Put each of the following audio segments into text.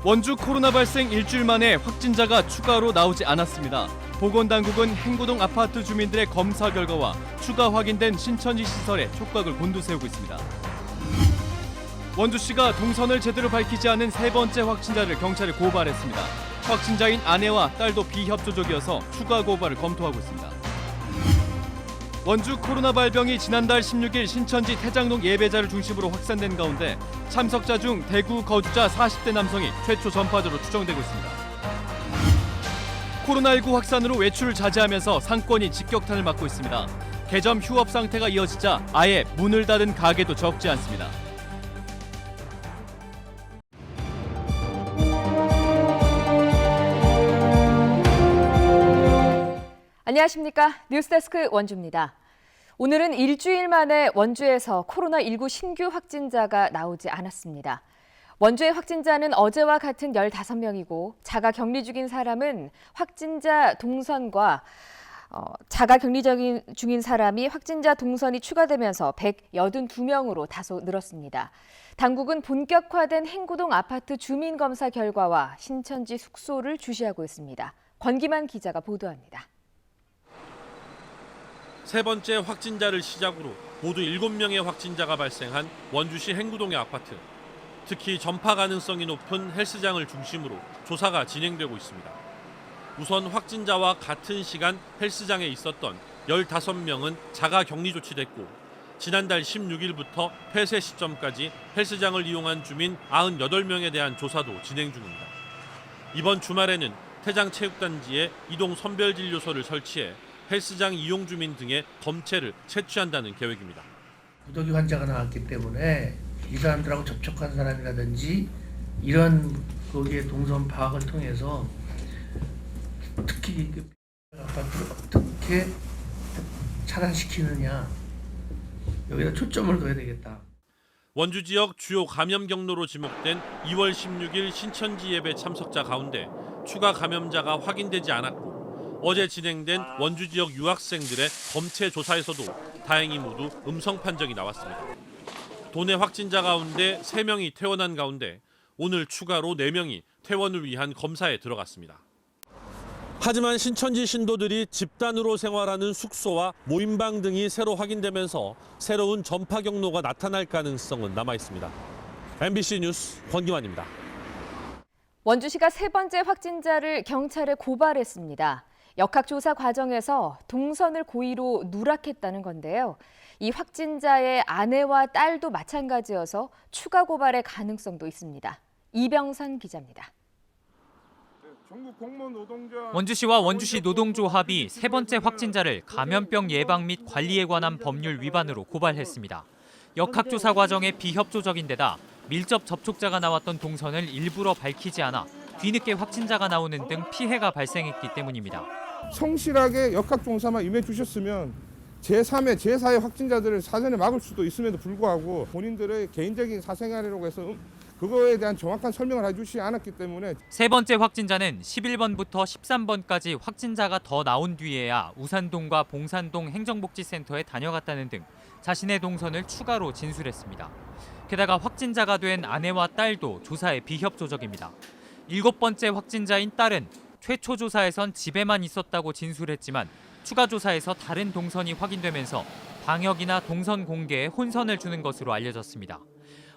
원주 코로나 발생 일주일 만에 확진자가 추가로 나오지 않았습니다. 보건당국은 행구동 아파트 주민들의 검사 결과와 추가 확인된 신천지 시설에 촉각을 곤두세우고 있습니다. 원주시가 동선을 제대로 밝히지 않은 세 번째 확진자를 경찰에 고발했습니다. 확진자인 아내와 딸도 비협조적이어서 추가 고발을 검토하고 있습니다. 원주 코로나 발병이 지난달 16일 신천지 태장동 예배자를 중심으로 확산된 가운데 참석자 중 대구 거주자 40대 남성이 최초 전파자로 추정되고 있습니다. 코로나19 확산으로 외출을 자제하면서 상권이 직격탄을 맞고 있습니다. 개점 휴업 상태가 이어지자 아예 문을 닫은 가게도 적지 않습니다. 안녕하십니까. 뉴스데스크 원주입니다. 오늘은 일주일 만에 원주에서 코로나19 신규 확진자가 나오지 않았습니다. 원주의 확진자는 어제와 같은 15명이고 자가 격리 중인 사람은 확진자 동선과 자가 격리 중인 사람이 확진자 동선이 추가되면서 182명으로 다소 늘었습니다. 당국은 본격화된 행구동 아파트 주민검사 결과와 신천지 숙소를 주시하고 있습니다. 권기만 기자가 보도합니다. 세 번째 확진자를 시작으로 모두 7명의 확진자가 발생한 원주시 행구동의 아파트. 특히 전파 가능성이 높은 헬스장을 중심으로 조사가 진행되고 있습니다. 우선 확진자와 같은 시간 헬스장에 있었던 15명은 자가 격리 조치됐고 지난달 16일부터 폐쇄 시점까지 헬스장을 이용한 주민 98명에 대한 조사도 진행 중입니다. 이번 주말에는 태장체육단지에 이동 선별진료소를 설치해 헬스장 이용 주민 등의 검체를 채취한다는 계획입니다. 무더기 환자가 나왔기 때문에 이 사람들하고 접촉한 사람이라든지 이런 거기에 동선 파악을 통해서 특히 아파트를 어떻게 차단시키느냐 여기다 초점을 둬야 되겠다. 원주 지역 주요 감염 경로로 지목된 2월 16일 신천지 예배 참석자 가운데 추가 감염자가 확인되지 않았고 어제 진행된 원주 지역 유학생들의 검체 조사에서도 다행히 모두 음성 판정이 나왔습니다. 도내 확진자 가운데 3명이 퇴원한 가운데 오늘 추가로 4명이 퇴원을 위한 검사에 들어갔습니다. 하지만 신천지 신도들이 집단으로 생활하는 숙소와 모임방 등이 새로 확인되면서 새로운 전파 경로가 나타날 가능성은 남아 있습니다. MBC 뉴스 권기환입니다. 원주시가 세 번째 확진자를 경찰에 고발했습니다. 역학조사 과정에서 동선을 고의로 누락했다는 건데요. 이 확진자의 아내와 딸도 마찬가지여서 추가 고발의 가능성도 있습니다. 이병선 기자입니다. 원주시와 원주시 노동조합이 세 번째 확진자를 감염병 예방 및 관리에 관한 법률 위반으로 고발했습니다. 역학조사 과정에 비협조적인 데다 밀접 접촉자가 나왔던 동선을 일부러 밝히지 않아 뒤늦게 확진자가 나오는 등 피해가 발생했기 때문입니다. 성실하게 역학조사만 임해 주셨으면 제3의 제4의 확진자들을 사전에 막을 수도 있음에도 불구하고 본인들의 개인적인 사생활이라고 해서 그거에 대한 정확한 설명을 해주시지 않았기 때문에 세 번째 확진자는 11번부터 13번까지 확진자가 더 나온 뒤에야 우산동과 봉산동 행정복지센터에 다녀갔다는 등 자신의 동선을 추가로 진술했습니다. 게다가 확진자가 된 아내와 딸도 조사에 비협조적입니다. 7번째 확진자인 딸은 최초 조사에선 집에만 있었다고 진술했지만 추가 조사에서 다른 동선이 확인되면서 방역이나 동선 공개에 혼선을 주는 것으로 알려졌습니다.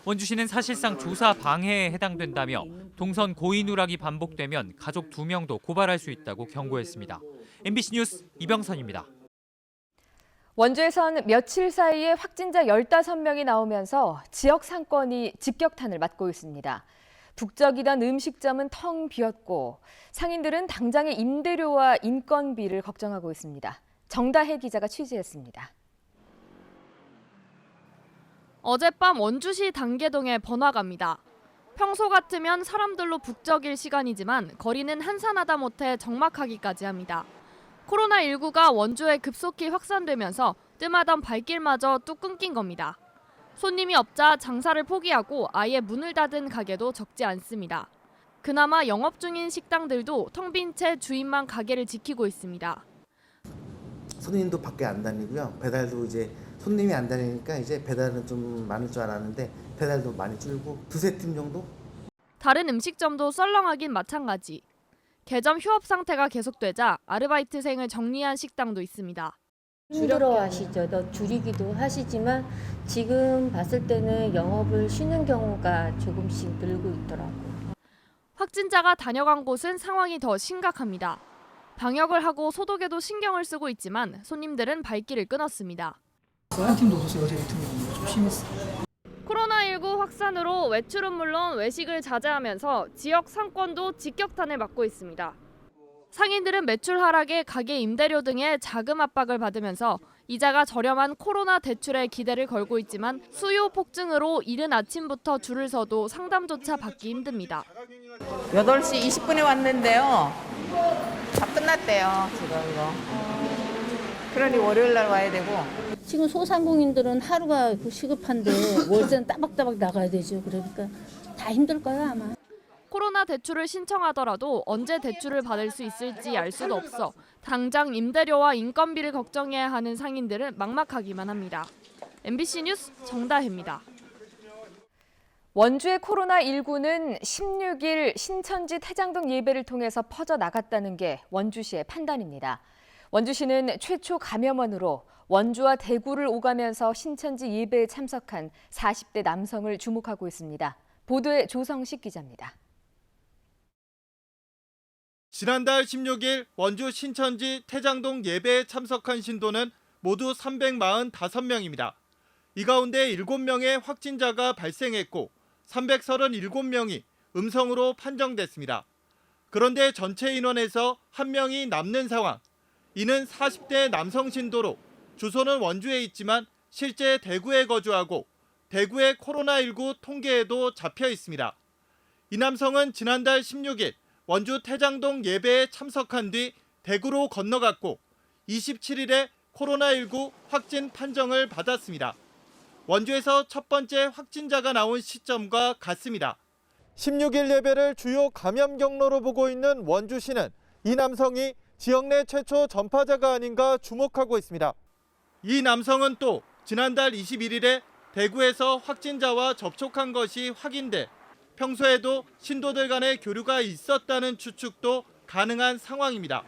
원주시는 사실상 조사 방해에 해당된다며 동선 고의 누락이 반복되면 가족 2명도 고발할 수 있다고 경고했습니다. MBC 뉴스 이병선입니다. 원주에선 며칠 사이에 확진자 15명이 나오면서 지역 상권이 직격탄을 맞고 있습니다. 북적이던 음식점은 텅 비었고 상인들은 당장의 임대료와 인건비를 걱정하고 있습니다. 정다혜 기자가 취재했습니다. 어젯밤 원주시 단계동의 번화가입니다. 평소 같으면 사람들로 북적일 시간이지만 거리는 한산하다 못해 적막하기까지 합니다. 코로나19가 원주에 급속히 확산되면서 뜸하던 발길마저 뚝 끊긴 겁니다. 손님이 없자 장사를 포기하고 아예 문을 닫은 가게도 적지 않습니다. 그나마 영업 중인 식당들도 텅 빈 채 주인만 가게를 지키고 있습니다. 손님도 밖에 안 다니고요. 배달도 이제 손님이 안 다니니까 이제 배달은 좀 많을 줄 알았는데 배달도 많이 줄고 두세 팀 정도? 다른 음식점도 썰렁하긴 마찬가지. 개점 휴업 상태가 계속되자 아르바이트생을 정리한 식당도 있습니다. 힘들어하시죠. 더 줄이기도 하시지만 지금 봤을 때는 영업을 쉬는 경우가 조금씩 늘고 있더라고요. 확진자가 다녀간 곳은 상황이 더 심각합니다. 방역을 하고 소독에도 신경을 쓰고 있지만 손님들은 발길을 끊었습니다. 한 팀도 없었어요. 어제 같은 경우는 좀 심했어요. 코로나19 확산으로 외출은 물론 외식을 자제하면서 지역 상권도 직격탄을 맞고 있습니다. 상인들은 매출 하락에 가게 임대료 등의 자금 압박을 받으면서 이자가 저렴한 코로나 대출에 기대를 걸고 있지만 수요 폭증으로 이른 아침부터 줄을 서도 상담조차 받기 힘듭니다. 8시 20분에 왔는데요. 다 끝났대요, 지금 이거. 그러니 월요일 날 와야 되고. 지금 소상공인들은 하루가 시급한데 월세는 따박따박 나가야 되죠. 그러니까 다 힘들 거야 아마. 코로나 대출을 신청하더라도 언제 대출을 받을 수 있을지 알 수도 없어 당장 임대료와 인건비를 걱정해야 하는 상인들은 막막하기만 합니다. MBC 뉴스 정다혜입니다. 원주의 코로나19는 16일 신천지 태장동 예배를 통해서 퍼져나갔다는 게 원주시의 판단입니다. 원주시는 최초 감염원으로 원주와 대구를 오가면서 신천지 예배에 참석한 40대 남성을 주목하고 있습니다. 보도에 조성식 기자입니다. 지난달 16일 원주 신천지 태장동 예배에 참석한 신도는 모두 345명입니다. 이 가운데 7명의 확진자가 발생했고 337명이 음성으로 판정됐습니다. 그런데 전체 인원에서 1명이 남는 상황. 이는 40대 남성 신도로 주소는 원주에 있지만 실제 대구에 거주하고 대구의 코로나19 통계에도 잡혀 있습니다. 이 남성은 지난달 16일 원주 태장동 예배에 참석한 뒤 대구로 건너갔고 27일에 코로나19 확진 판정을 받았습니다. 원주에서 첫 번째 확진자가 나온 시점과 같습니다. 16일 예배를 주요 감염 경로로 보고 있는 원주시는 이 남성이 지역 내 최초 전파자가 아닌가 주목하고 있습니다. 이 남성은 또 지난달 21일에 대구에서 확진자와 접촉한 것이 확인돼 평소에도 신도들 간의 교류가 있었다는 추측도 가능한 상황입니다.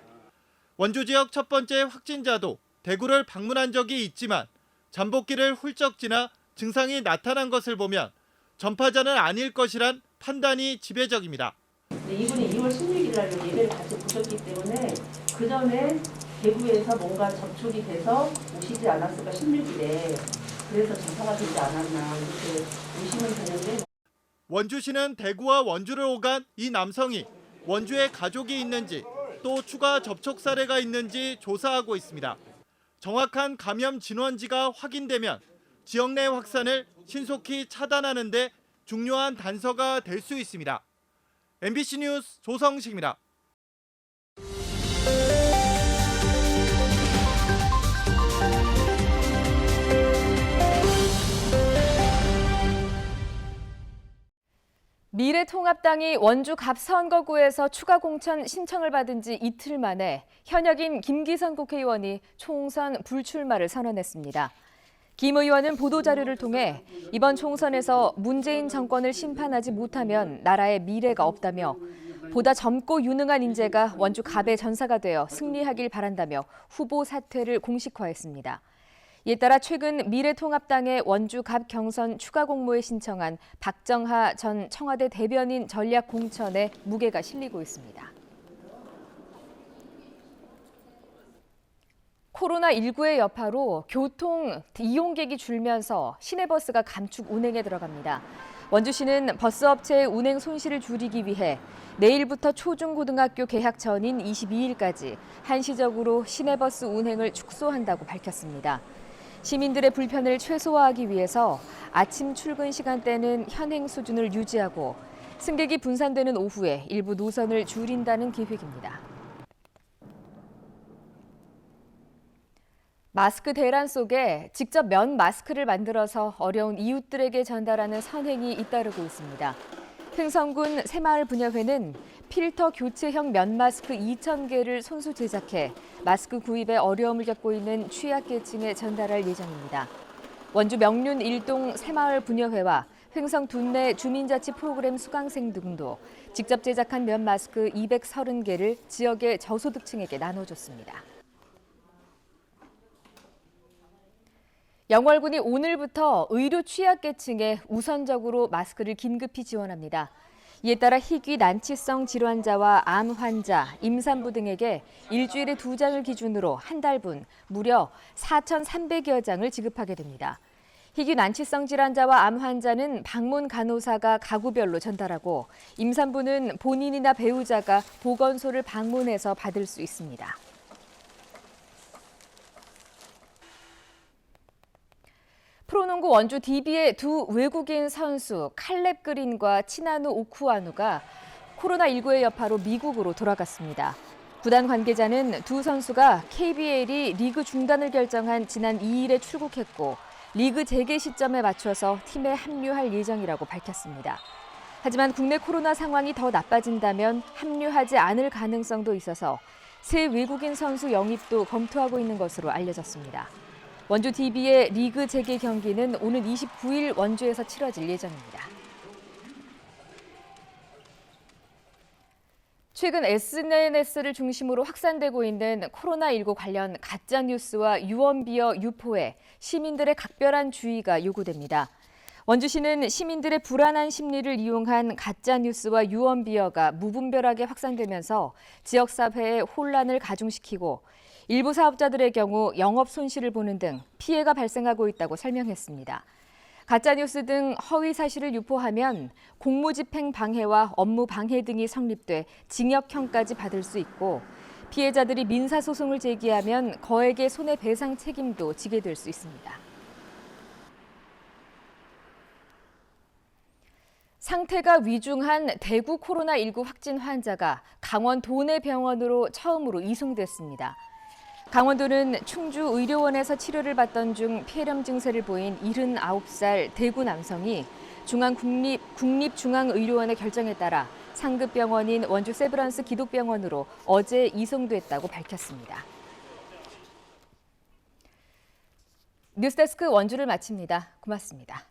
원주 지역 첫 번째 확진자도 대구를 방문한 적이 있지만 잠복기를 훌쩍 지나 증상이 나타난 것을 보면 전파자는 아닐 것이란 판단이 지배적입니다. 이분이 2월 16일 날 예배를 같이 보셨기 때문에 그 전에 대구에서 뭔가 접촉이 돼서 오시지 않았을까 16일에 그래서 전파가 되지 않았나 이렇게 의심은 되는데 원주시는 대구와 원주를 오간 이 남성이 원주에 가족이 있는지 또 추가 접촉 사례가 있는지 조사하고 있습니다. 정확한 감염 진원지가 확인되면 지역 내 확산을 신속히 차단하는 데 중요한 단서가 될 수 있습니다. MBC 뉴스 조성식입니다. 미래통합당이 원주 갑선거구에서 추가 공천 신청을 받은 지 이틀 만에 현역인 김기선 국회의원이 총선 불출마를 선언했습니다. 김 의원은 보도자료를 통해 이번 총선에서 문재인 정권을 심판하지 못하면 나라의 미래가 없다며 보다 젊고 유능한 인재가 원주 갑의 전사가 되어 승리하길 바란다며 후보 사퇴를 공식화했습니다. 이에 따라 최근 미래통합당의 원주 갑 경선 추가 공모에 신청한 박정하 전 청와대 대변인 전략 공천에 무게가 실리고 있습니다. 코로나19의 여파로 교통 이용객이 줄면서 시내버스가 감축 운행에 들어갑니다. 원주시는 버스업체의 운행 손실을 줄이기 위해 내일부터 초중고등학교 개학 전인 22일까지 한시적으로 시내버스 운행을 축소한다고 밝혔습니다. 시민들의 불편을 최소화하기 위해서 아침 출근 시간대는 현행 수준을 유지하고 승객이 분산되는 오후에 일부 노선을 줄인다는 계획입니다. 마스크 대란 속에 직접 면 마스크를 만들어서 어려운 이웃들에게 전달하는 선행이 잇따르고 있습니다. 흥성군 새마을 분야회는 필터 교체형 면 마스크 2,000개를 손수 제작해 마스크 구입에 어려움을 겪고 있는 취약계층에 전달할 예정입니다. 원주 명륜 일동 새마을 분야회와 횡성 둔내 주민자치 프로그램 수강생 등도 직접 제작한 면 마스크 230개를 지역의 저소득층에게 나눠줬습니다. 영월군이 오늘부터 의료 취약계층에 우선적으로 마스크를 긴급히 지원합니다. 이에 따라 희귀 난치성 질환자와 암 환자, 임산부 등에게 일주일에 2장을 기준으로 한 달분 무려 4,300여 장을 지급하게 됩니다. 희귀 난치성 질환자와 암 환자는 방문 간호사가 가구별로 전달하고 임산부는 본인이나 배우자가 보건소를 방문해서 받을 수 있습니다. 프로농구 원주 DB의 두 외국인 선수 칼렙 그린과 치나누 오쿠아누가 코로나19의 여파로 미국으로 돌아갔습니다. 구단 관계자는 두 선수가 KBL이 리그 중단을 결정한 지난 2일에 출국했고 리그 재개 시점에 맞춰서 팀에 합류할 예정이라고 밝혔습니다. 하지만 국내 코로나 상황이 더 나빠진다면 합류하지 않을 가능성도 있어서 새 외국인 선수 영입도 검토하고 있는 것으로 알려졌습니다. 원주 DB의 리그 재개 경기는 오는 29일 원주에서 치러질 예정입니다. 최근 SNS를 중심으로 확산되고 있는 코로나19 관련 가짜뉴스와 유언비어 유포에 시민들의 각별한 주의가 요구됩니다. 원주시는 시민들의 불안한 심리를 이용한 가짜뉴스와 유언비어가 무분별하게 확산되면서 지역사회의 혼란을 가중시키고 일부 사업자들의 경우 영업 손실을 보는 등 피해가 발생하고 있다고 설명했습니다. 가짜뉴스 등 허위 사실을 유포하면 공무집행 방해와 업무 방해 등이 성립돼 징역형까지 받을 수 있고 피해자들이 민사소송을 제기하면 거액의 손해배상 책임도 지게 될 수 있습니다. 상태가 위중한 대구 코로나19 확진 환자가 강원 도내병원으로 처음으로 이송됐습니다. 강원도는 충주의료원에서 치료를 받던 중 폐렴 증세를 보인 79살 대구 남성이 국립중앙의료원의 결정에 따라 상급병원인 원주 세브란스 기독병원으로 어제 이송됐다고 밝혔습니다. 뉴스데스크 원주를 마칩니다. 고맙습니다.